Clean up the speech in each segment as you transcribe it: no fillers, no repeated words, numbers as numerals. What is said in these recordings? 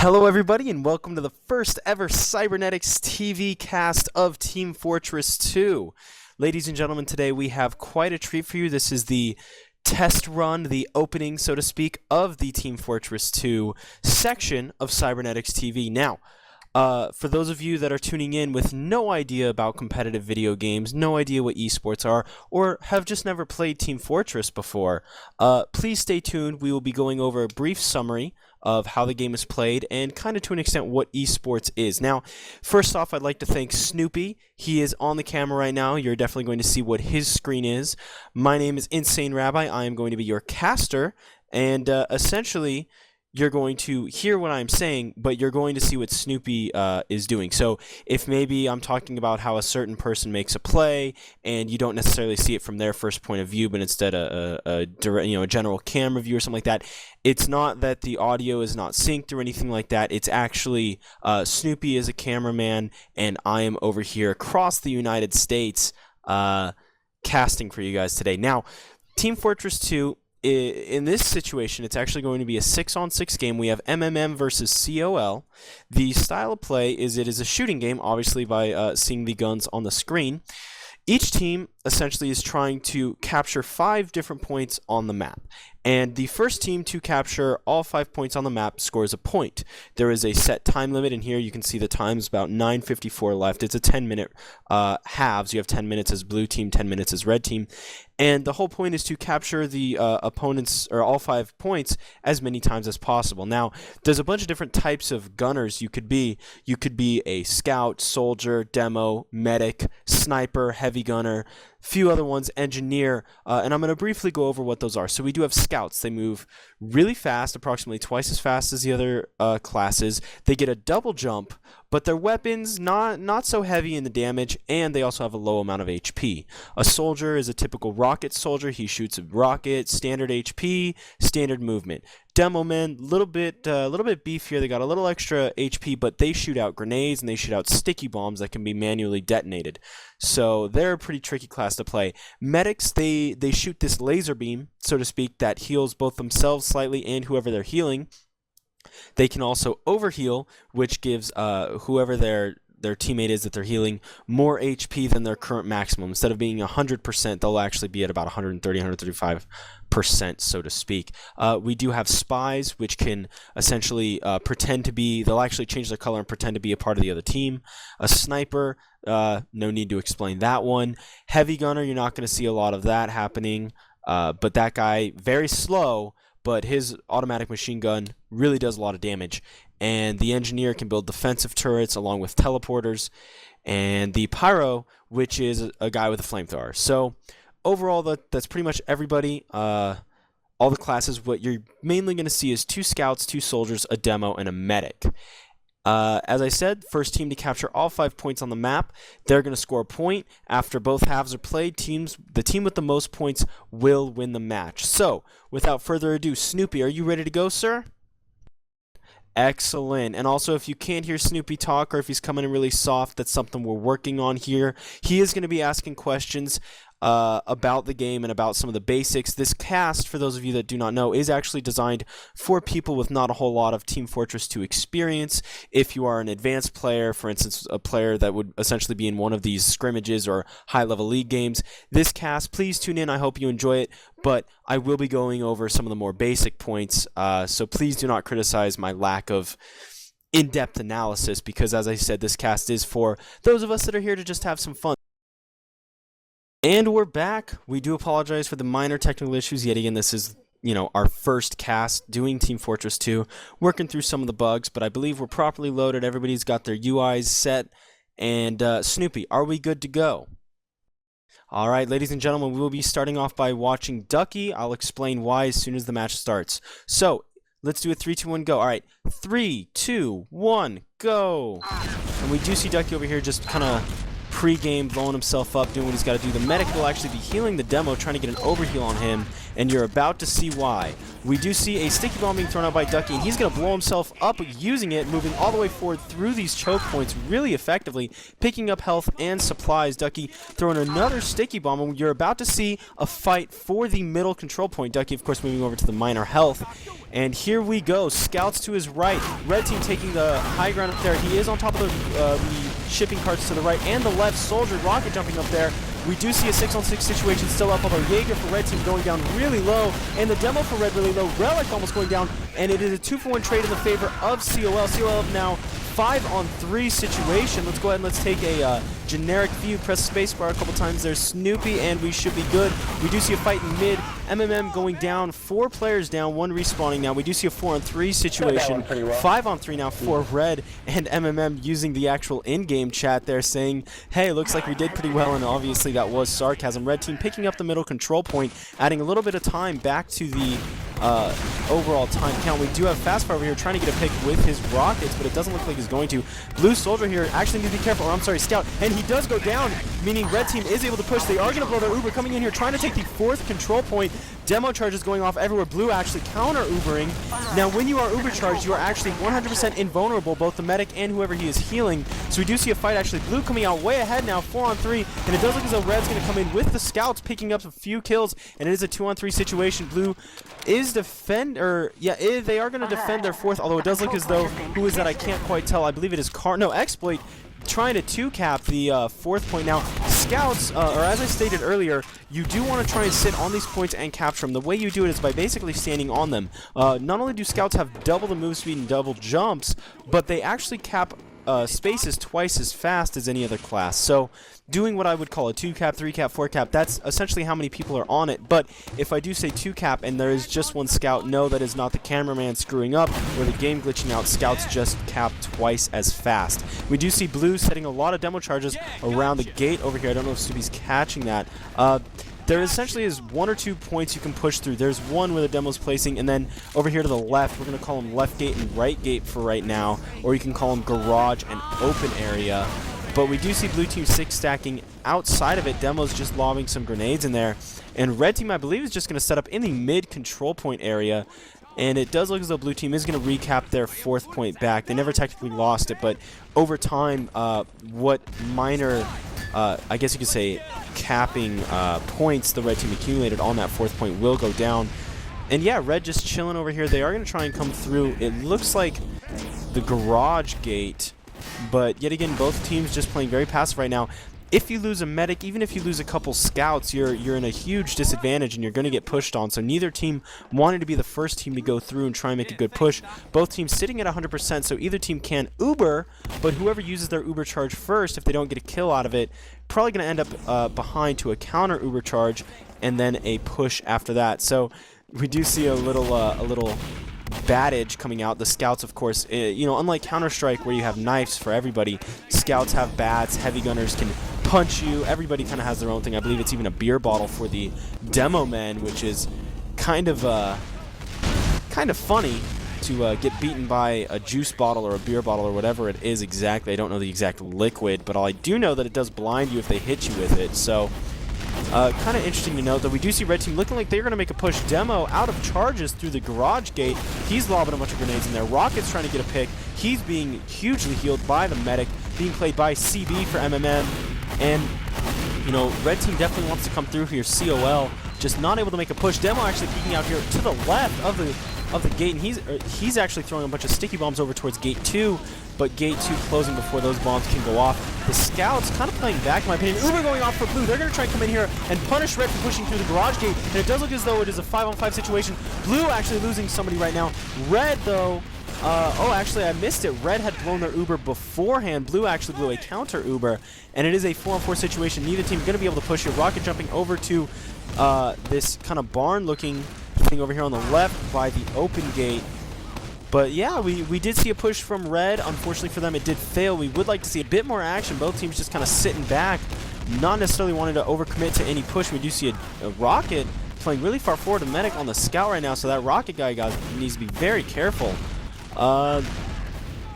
Hello everybody and welcome to the first ever CybernetixTV cast of Team Fortress 2. Ladies and gentlemen, today we have quite a treat for you. This is the test run, the opening, so to speak, of the Team Fortress 2 section of CybernetixTV. Now, for those of you that are tuning in with no idea about competitive video games, no idea what esports are, or have just never played Team Fortress before, please stay tuned. We will be going over a brief summary of how the game is played and kind of to an extent what esports is. Now, first off, I'd like to thank Snoopy. He is on the camera right now. You're definitely going to see what his screen is. My name is Insane Rabbi. I am going to be your caster, and essentially you're going to hear what I'm saying, but you're going to see what Snoopy is doing. So if maybe I'm talking about how a certain person makes a play and you don't necessarily see it from their first point of view, but instead a general camera view or something like that, it's not that the audio is not synced or anything like that. It's actually Snoopy is a cameraman and I am over here across the United States casting for you guys today. Now, Team Fortress 2, in this situation, it's actually going to be a 6-on-6 game. We have MMM versus coL. The style of play is it is a shooting game, obviously by seeing the guns on the screen. Each team essentially is trying to capture 5 different points on the map. And the first team to capture all 5 points on the map scores a point. There is a set time limit, and here you can see the time is about 9:54 left. It's a 10-minute halves. You have 10 minutes as blue team, 10 minutes as red team. And the whole point is to capture the opponents, or all 5 points, as many times as possible. Now, there's a bunch of different types of gunners you could be. You could be a scout, soldier, demo, medic, sniper, heavy gunner, few other ones, engineer, and I'm going to briefly go over what those are. So we do have scouts. They move really fast, approximately twice as fast as the other classes. They get a double jump, but their weapons not so heavy in the damage, and they also have a low amount of HP. A soldier is a typical rocket soldier. He shoots a rocket, standard HP, standard movement. Demo men, little bit beefier. They got a little extra HP, but they shoot out grenades and they shoot out sticky bombs that can be manually detonated. So they're a pretty tricky class to play. Medics, they shoot this laser beam, so to speak, that heals both themselves slightly and whoever they're healing. They can also overheal, which gives whoever their teammate is that they're healing more HP than their current maximum. Instead of being 100%, they'll actually be at about 130, 135%, so to speak. We do have spies, which can essentially pretend to be, they'll actually change their color and pretend to be a part of the other team. A sniper, no need to explain that one. Heavy gunner, you're not going to see a lot of that happening, but that guy, very slow, but his automatic machine gun really does a lot of damage. And the engineer can build defensive turrets along with teleporters. And the pyro, which is a guy with a flamethrower. So overall, that's pretty much everybody. All the classes, what you're mainly going to see is 2 scouts, 2 soldiers, a demo, and a medic. As I said, first team to capture all 5 points on the map, they're going to score a point. After both halves are played, the team with the most points will win the match. So, without further ado, Snoopy, are you ready to go, sir? Excellent. And also, if you can't hear Snoopy talk, or if he's coming in really soft, that's something we're working on here. He is going to be asking questions about the game and about some of the basics. This cast, for those of you that do not know, is actually designed for people with not a whole lot of Team Fortress 2 experience. If you are an advanced player, for instance, a player that would essentially be in one of these scrimmages or high-level league games, this cast, please tune in. I hope you enjoy it, but I will be going over some of the more basic points, so please do not criticize my lack of in-depth analysis, because as I said, this cast is for those of us that are here to just have some fun. And we're back. We do apologize for the minor technical issues. Yet again, this is, our first cast doing Team Fortress 2, working through some of the bugs, but I believe we're properly loaded. Everybody's got their UIs set. And Snoopy, are we good to go? All right, ladies and gentlemen, we will be starting off by watching Ducky. I'll explain why as soon as the match starts. So, let's do a 3, 2, 1, go. All right, 3, 2, 1, go. And we do see Ducky over here just kind of pre-game, blowing himself up, doing what he's got to do. The medic will actually be healing the demo, trying to get an overheal on him, and you're about to see why. We do see a sticky bomb being thrown out by Ducky, and he's going to blow himself up using it, moving all the way forward through these choke points really effectively, picking up health and supplies. Ducky throwing another sticky bomb, and you're about to see a fight for the middle control point. Ducky, of course, moving over to the minor health. And here we go. Scouts to his right. Red team taking the high ground up there. He is on top of the shipping carts to the right and the left. Soldier rocket jumping up there. We do see a 6-on-6 situation still up, although Jaeger for red team going down really low, and the demo for red really low. Relic almost going down, and it is a 2-for-1 trade in the favor of coL. coL now 5-on-3 situation. Let's go ahead and let's take a generic view. Press spacebar a couple times. There's Snoopy, and we should be good. We do see a fight in mid. MMM going down. 4 players down, 1 respawning now. We do see a 4-on-3 situation. 5-on-3 now for red, and MMM using the actual in-game chat there saying, hey, looks like we did pretty well, and obviously that was sarcasm. Red team picking up the middle control point, adding a little bit of time back to the overall time count. We do have Fastfire over here trying to get a pick with his rockets, but it doesn't look like he's going to. Blue Soldier here actually needs to be careful, or I'm sorry, Scout, and he does go down, meaning red team is able to push. They are going to blow their Uber, coming in here trying to take the 4th control point. Demo charges going off everywhere. Blue actually counter Ubering. Now when you are Uber charged, you are actually 100% invulnerable, both the medic and whoever he is healing. So we do see a fight actually. Blue coming out way ahead now, 4-on-3, and it does look as though red's going to come in with the scouts, picking up a few kills, and it is a 2-on-3 situation. Blue is they are going to defend their 4th, although it does look as though, who is that? I can't quite tell. I believe it is Exploit trying to 2-cap the 4th point. Now, scouts, or as I stated earlier, you do want to try and sit on these points and capture them. The way you do it is by basically standing on them. Not only do scouts have double the move speed and double jumps, but they actually cap spaces twice as fast as any other class. So doing what I would call a 2-cap, 3-cap, 4-cap, that's essentially how many people are on it. But if I do say 2-cap and there is just 1 scout, no, that is not the cameraman screwing up or the game glitching out. Scouts just cap twice as fast. We do see Blue setting a lot of demo charges around the gate over here. I don't know if Subi's catching that. There essentially is 1 or 2 points you can push through. There's one where the demo's placing, and then over here to the left, we're going to call them left gate and right gate for right now, or you can call them garage and open area. But we do see blue team 6 stacking outside of it. Demo's just lobbing some grenades in there, and red team, I believe, is just going to set up in the mid control point area. And it does look as though blue team is going to recap their 4th point back. They never technically lost it, but over time, what minor, I guess you could say, capping points the red team accumulated on that 4th point will go down. And yeah, red just chilling over here. They are going to try and come through. It looks like the garage gate, but yet again, both teams just playing very passive right now. If you lose a medic, even if you lose a couple scouts, you're in a huge disadvantage and you're going to get pushed on. So neither team wanted to be the first team to go through and try and make a good push. Both teams sitting at 100%, so either team can Uber, but whoever uses their Uber charge first, if they don't get a kill out of it, probably going to end up behind to a counter Uber charge and then a push after that. So we do see a little battage coming out. The scouts, of course, you know, unlike Counter-Strike where you have knives for everybody, scouts have bats, heavy gunners can punch you. Everybody kind of has their own thing. I believe it's even a beer bottle for the demo men, which is kind of funny to get beaten by a juice bottle or a beer bottle or whatever it is exactly. I don't know the exact liquid, but I do know that it does blind you if they hit you with it. So kind of interesting to note that we do see red team looking like they're going to make a push. Demo out of charges through the garage gate. He's lobbing a bunch of grenades in there. Rocket's trying to get a pick. He's being hugely healed by the medic, being played by CB for MMM. And, you know, red team definitely wants to come through here. coL just not able to make a push. Demo actually peeking out here to the left of the gate, and he's actually throwing a bunch of sticky bombs over towards gate 2, but gate 2 closing before those bombs can go off. The scouts kind of playing back, in my opinion. Uber going off for blue. They're going to try and come in here and punish red for pushing through the garage gate, and it does look as though it is a 5-on-5 situation. Blue actually losing somebody right now. Red, though, oh, actually, I missed it. Red had blown their Uber beforehand. Blue actually blew a counter Uber, and it is a 4-on-4 situation. Neither team going to be able to push here. Rocket jumping over to this kind of barn-looking thing over here on the left by the open gate. But yeah, we did see a push from red. Unfortunately for them, it did fail. We would like to see a bit more action. Both teams just kind of sitting back, not necessarily wanting to overcommit to any push. We do see a Rocket playing really far forward, a medic on the scout right now, so that Rocket guy needs to be very careful.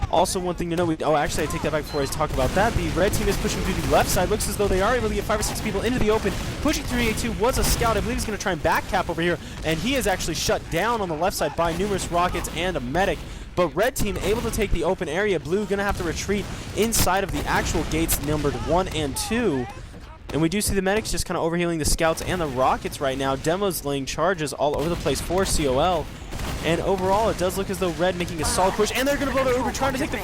Also, one thing to know, actually, I take that back before I talk about that. The red team is pushing through the left side. Looks as though they are able to get 5 or 6 people into the open. Pushing through A2 was a scout. I believe he's going to try and back cap over here, and he is actually shut down on the left side by numerous rockets and a medic. But red team able to take the open area. Blue going to have to retreat inside of the actual gates numbered 1 and 2. And we do see the medics just kind of overhealing the scouts and the rockets right now. Demo's laying charges all over the place for coL. And overall, it does look as though red making a solid push. And they're going to blow their Uber, trying to take the